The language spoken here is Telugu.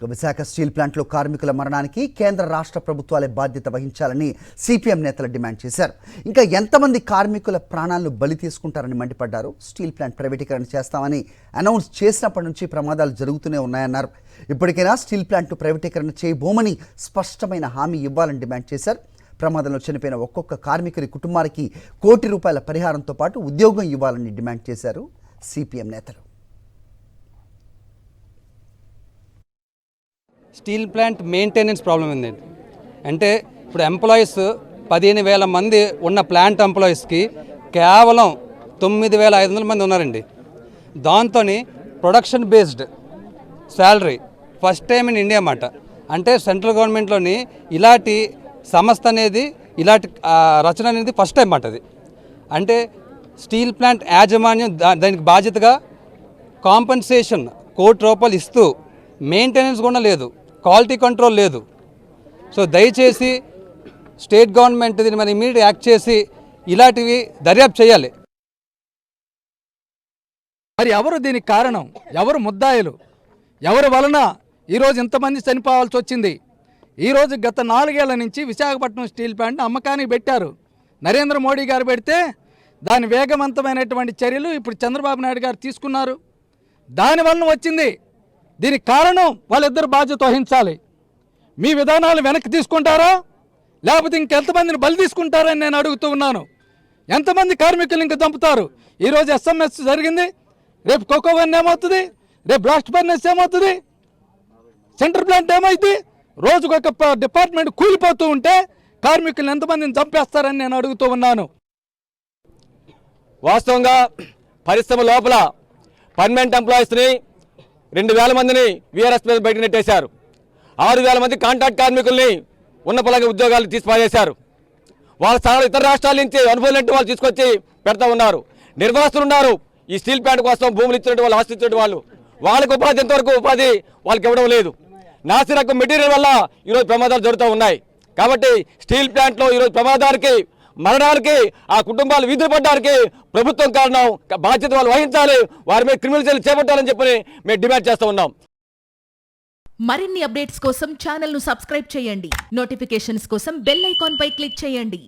విశాఖ స్టీల్ ప్లాంట్లో కార్మికుల మరణానికి కేంద్ర రాష్ట్ర ప్రభుత్వాలే బాధ్యత వహించాలని సిపిఎం నేతలు డిమాండ్ చేశారు. ఇంకా ఎంతమంది కార్మికుల ప్రాణాలను బలి తీసుకుంటారని మండిపడ్డారు. స్టీల్ ప్లాంట్ ప్రైవేటీకరణ చేస్తామని అనౌన్స్ చేసినప్పటి నుంచి ప్రమాదాలు జరుగుతూనే ఉన్నాయన్నారు. ఇప్పటికైనా స్టీల్ ప్లాంట్ ప్రైవేటీకరణ చేయబోమని స్పష్టమైన హామీ ఇవ్వాలని డిమాండ్ చేశారు. ప్రమాదంలో చనిపోయిన ఒక్కొక్క కార్మికుడి కుటుంబానికి ₹1 కోటి పరిహారంతో పాటు ఉద్యోగం ఇవ్వాలని డిమాండ్ చేశారు సిపిఎం నేతలు. స్టీల్ ప్లాంట్ మెయింటెనెన్స్ ప్రాబ్లం ఉంది. అంటే ఇప్పుడు ఎంప్లాయీస్ 15,000 మంది ఉన్న ప్లాంట్ ఎంప్లాయీస్కి కేవలం 9,500 మంది ఉన్నారండి. దాంతో production based salary first time in India అన్నమాట. అంటే సెంట్రల్ గవర్నమెంట్లోని ఇలాంటి సంస్థ అనేది ఇలాంటి రచన అనేది ఫస్ట్ టైం అన్నమాట. అది అంటే స్టీల్ ప్లాంట్ యాజమాన్యం దానికి బాధ్యతగా కాంపెన్సేషన్ ₹1 కోటి ఇస్తూ మెయింటెనెన్స్ కూడా లేదు, క్వాలిటీ కంట్రోల్ లేదు. సో దయచేసి స్టేట్ గవర్నమెంట్ దీన్ని మరి ఇమీడియట్ యాక్ట్ చేసి ఇలాంటివి దర్యాప్తు చేయాలి. మరి ఎవరు దీనికి కారణం? ఎవరు ముద్దాయిలు? ఎవరి వలన ఈరోజు ఇంతమంది చనిపోవాల్సి వచ్చింది? ఈరోజు గత 4 ఏళ్ల నుంచి విశాఖపట్నం స్టీల్ ప్లాంట్ అమ్మకానికి పెట్టారు. నరేంద్ర మోడీ గారు పెడితే దాని వేగవంతమైనటువంటి చర్యలు ఇప్పుడు చంద్రబాబు నాయుడు గారు తీసుకున్నారు. దానివలన వచ్చింది. దీనికి కారణం వాళ్ళిద్దరు బాధ్యత వహించాలి. మీ విధానాలు వెనక్కి తీసుకుంటారా లేకపోతే ఇంకెంతమందిని బలి తీసుకుంటారని నేను అడుగుతూ ఉన్నాను. ఎంతమంది కార్మికులు ఇంకా చంపుతారు? ఈరోజు ఎస్ఎంఎస్ జరిగింది, రేపు కోకో వన్ ఏమవుతుంది, రేపు బ్లాస్ట్ ఫర్నెస్ ఏమవుతుంది, సెంట్రల్ ప్లాంట్ ఏమైంది? రోజుకొక డిపార్ట్మెంట్ కూలిపోతూ ఉంటే కార్మికులను ఎంతమందిని చంపేస్తారని నేను అడుగుతూ ఉన్నాను. వాస్తవంగా పరిశ్రమ లోపల పర్మనెంట్ ఎంప్లాయీస్ని 2,000 మందిని వీఆర్ఎస్ మీద బయట నెట్టేశారు. 6,000 మంది కాంట్రాక్ట్ కార్మికుల్ని ఉన్నపలగా ఉద్యోగాలు తీసిపారేశారు. వాళ్ళ స్థానాలు ఇతర రాష్ట్రాల నుంచి అనుభవం వాళ్ళు తీసుకొచ్చి పెడతా ఉన్నారు. నిర్వాసులు ఉన్నారు. ఈ స్టీల్ ప్లాంట్ కోసం భూములు ఇచ్చినట్టు వాళ్ళు, ఆస్తి ఇచ్చినట్టు వాళ్ళు, వాళ్ళకి ఉపాధి ఎంతవరకు ఉపాధి వాళ్ళకి ఇవ్వడం లేదు. నాసిరకం మెటీరియల్ వల్ల ఈరోజు ప్రమాదాలు జరుగుతూ ఉన్నాయి. కాబట్టి స్టీల్ ప్లాంట్లో ఈరోజు ప్రమాదానికి, మరణానికి, ఆ కుటుంబాలు వీధులు పడ్డానికి ప్రభుత్వం కారణం. బాధ్యత వాళ్ళు వహించాలి. వారి మీద క్రిమినల్ చర్యలు చేపట్టాలని చెప్పి మేము డిమాండ్ చేస్తూ ఉన్నాం. మరిన్ని అప్డేట్స్ కోసం ఛానల్ ను సబ్స్క్రైబ్ చేయండి. నోటిఫికేషన్స్ కోసం బెల్ ఐకాన్ పై క్లిక్ చేయండి.